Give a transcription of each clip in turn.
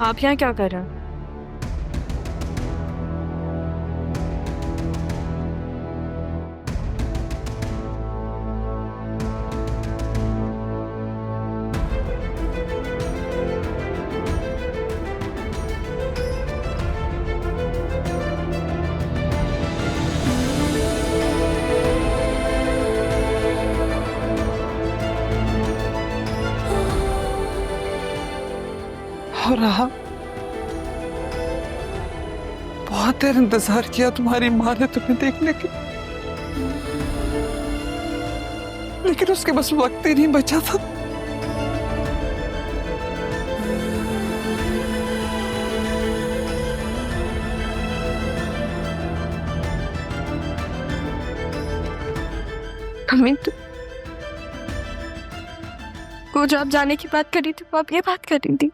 आप यहाँ क्या कर रहे हैं? हो रहा, बहुत देर इंतजार किया तुम्हारी माँ ने तुम्हें देखने की, लेकिन उसके बस वक्त ही नहीं बचा था। अम्मी वो जो आप जाने की बात कर रही थी, वो आप ये बात कर रही थी?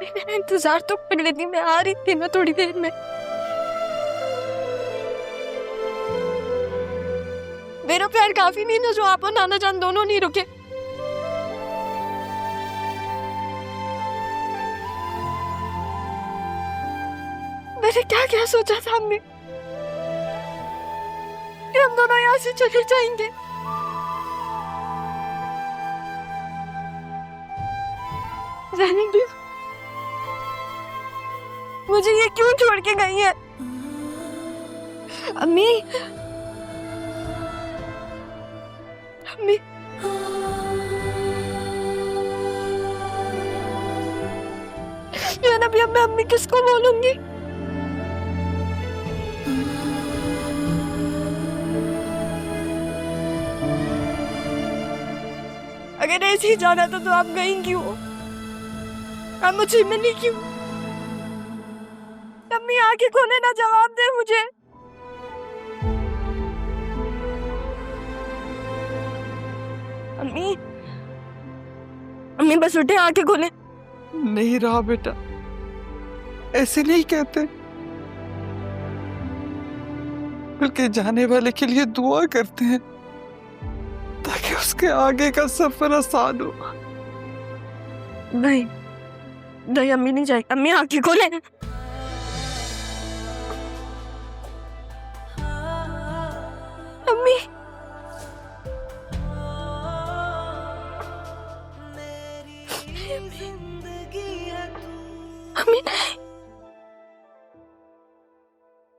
मेरा इंतजार तो कर लेती, मैं आ रही थी ना थोड़ी देर में। मेरा प्यार काफी नहीं था जो आप और नाना जान दोनों नहीं रुके? मैंने क्या क्या सोचा था अम्मी कि हम दोनों यहाँ से चले जाएंगे। रहने दो, मुझे ये क्यों छोड़ के गई है अम्मी? अम्मी अभी अब मैं अम्मी किसको बोलूंगी? अगर ऐसे ही जाना था तो आप गई क्यों? आप मुझे मिली क्यों? अम्मी आंखें खोले ना, जवाब दे मुझे। अम्मी अम्मी बस उठे, आंखें खोले। नहीं रहा बेटा, ऐसे नहीं कहते, बल्कि जाने वाले के लिए दुआ करते हैं ताकि उसके आगे का सफर आसान हो। नहीं नहीं, अम्मी नहीं जाएगी। अम्मी आंखें खोले। अम्मी अम्मी नहीं।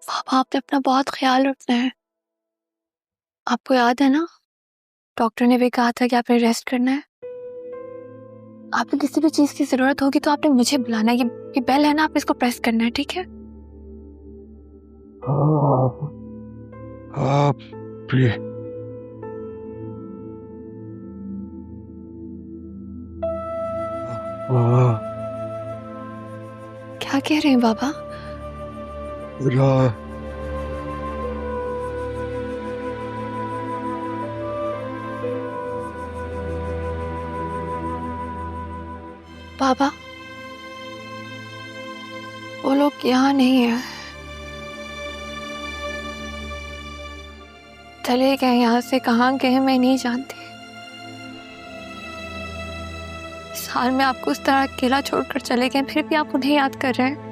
पापा आपने अपना बहुत ख्याल रखना है। आपको याद है ना, डॉक्टर ने भी कहा था कि आपने रेस्ट करना है। आपको किसी भी चीज की जरूरत होगी तो आपने मुझे बुलाना है। ये बेल है ना, आप इसको प्रेस करना है, ठीक है? प्रिय, क्या कह रहे हैं बाबा? बाबा वो लोग यहाँ नहीं है, चले गए यहाँ से। कहाँ गए मैं नहीं जानती। इस हाल में आपको उस तरह अकेला छोड़कर चले गए, फिर भी आप उन्हें याद कर रहे हैं।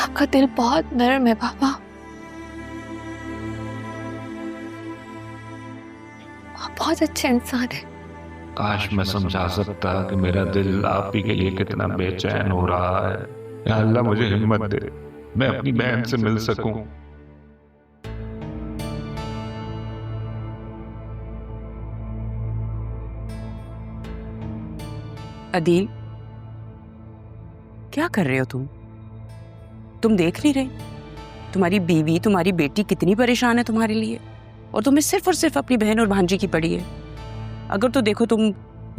आपका दिल बहुत नर्म है बाबा। आप बहुत अच्छे इंसान हैं। काश मैं समझा सकता कि मेरा दिल आप ही के लिए कितना बेचैन हो रहा है। या अल्लाह मुझे हिम्मत दे, मैं अपनी बहन से मिल सकूं। अदील, क्या कर रहे हो तुम देख नहीं रहे? तुम्हारी बीवी, तुम्हारी बेटी कितनी परेशान है तुम्हारे लिए, और तुम्हें सिर्फ और सिर्फ अपनी बहन और भांजी की पड़ी है। अगर तो देखो, तुम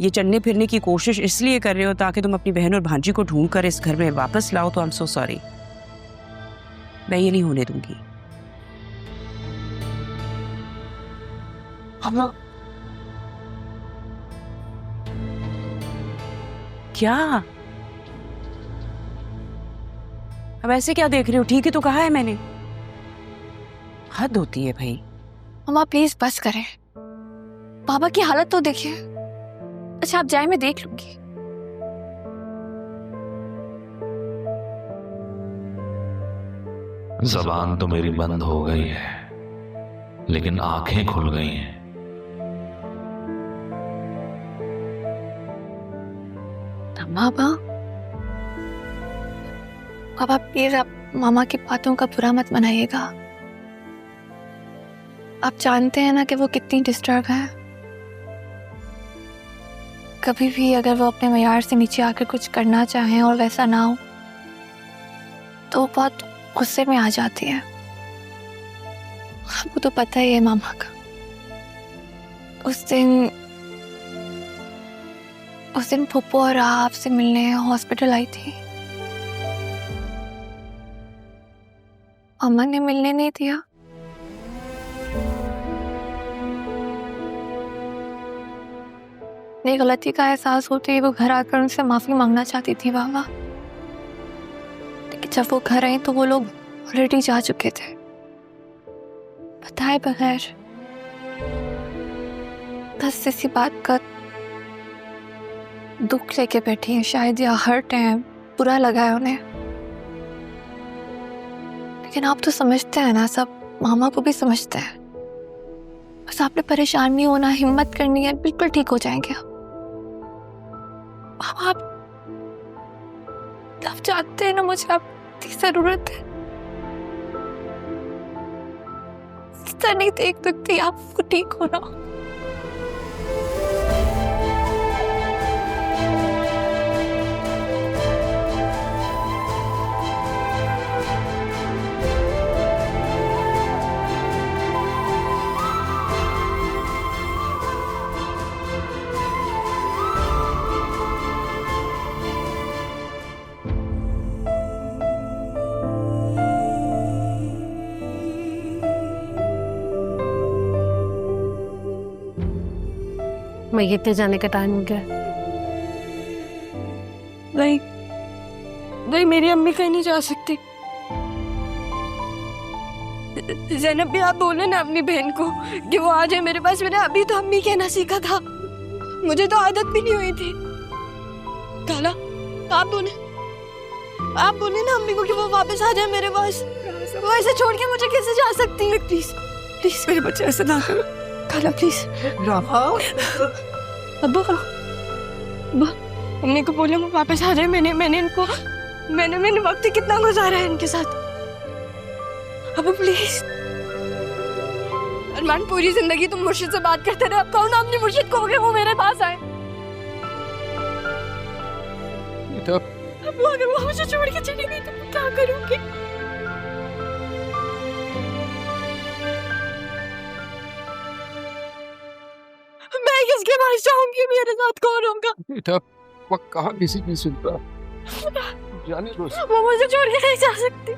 ये चलने फिरने की कोशिश इसलिए कर रहे हो ताकि तुम अपनी बहन और भांजी को ढूंढ कर इस घर में वापस लाओ, तो आई एम सो सॉरी। मैं ये नहीं होने दूंगी। क्या? अब ऐसे क्या देख रहे हो? ठीक है तो कहा है मैंने। हद होती है भाई। मम्मा प्लीज बस करें, पापा की हालत तो देखिए। अच्छा आप जाए, मैं देख लूंगी। जबान तो मेरी बंद हो गई है, लेकिन आंखें खुल गई हैं। पापा, पापा प्लीज आप मामा की बातों का बुरा मत मनाइएगा। आप जानते हैं ना कि वो कितनी डिस्टर्ब है। कभी भी अगर वो अपने मयार से नीचे आकर कुछ करना चाहें और वैसा ना हो तो वो बहुत गुस्से में आ जाती है। आपको तो पता ही है मामा का। उस दिन फुप्पो और आपसे मिलने हॉस्पिटल आई थी। अमन ने मिलने नहीं दिया। अपनी गलती का एहसास होते ही वो घर आकर उनसे माफी मांगना चाहती थी बाबा, लेकिन जब वो घर आई तो वो लोग ऑलरेडी जा चुके थे, बताए बगैर। बस इसी बात का दुख लेके बैठी है शायद, या हर्ट है, बुरा लगा है उन्हें। लेकिन आप तो समझते हैं ना सब, मामा को भी समझते हैं। बस आपने परेशान नहीं होना, हिम्मत करनी है, बिल्कुल ठीक हो जाएंगे आप जानते हैं ना मुझे आपकी जरूरत है। नहीं देख सकती आपको ठीक होना। मैं कितने जाने का टाइम हो गया। नहीं नहीं, मेरी अम्मी कहीं नहीं जा सकती। ज़ैनब भी आप बोले ना अपनी बहन को कि वो आ जाए मेरे पास। मैंने अभी तो अम्मी कहना सीखा था, मुझे तो आदत भी नहीं हुई थी। काला आप बोले ना अम्मी को कि वो वापस आ जाए मेरे पास। वो ऐसे छोड़ के मुझे कैसे जा सकती है? प्लीज प्लीज मेरे बच्चे ऐसे ना करो। काला प्लीज। अब्बा अम्मी को बोले वो वापस आ जाए। मैंने वक्त कितना गुजारा है इनके साथ। अब प्लीज अरमान, पूरी जिंदगी तुम मुर्शिद से बात करते रहे। अब कहो ना अपने मुर्शिद को कि वो मेरे पास आए। अब अगर वो मुझे छोड़ के चली गई तो मैं क्या करूंगी? मैं किसके पास जाऊंगी? मेरे साथ कौन होगा? बेटा वो कहाँ किसी की सुनता, जाने दो। वो मुझे छोड़ के नहीं जा सकती।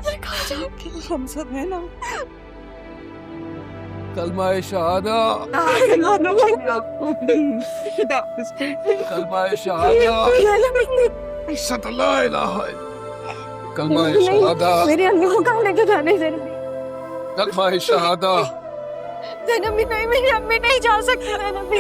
मैं कहाँ जाऊंगी? हम सब है ना। कलमा-ए शहादा, कलमा-ए शहादा, सल्ला इलाहा इल्लल्लाह, कलमा-ए शहादा, मेरी अम्मी को कहाँ लेके जाने दे? कलमा-ए शहादा। ज़ैनब भी नहीं, मेरी अम्मी नहीं जा सकती। ज़ैनब भी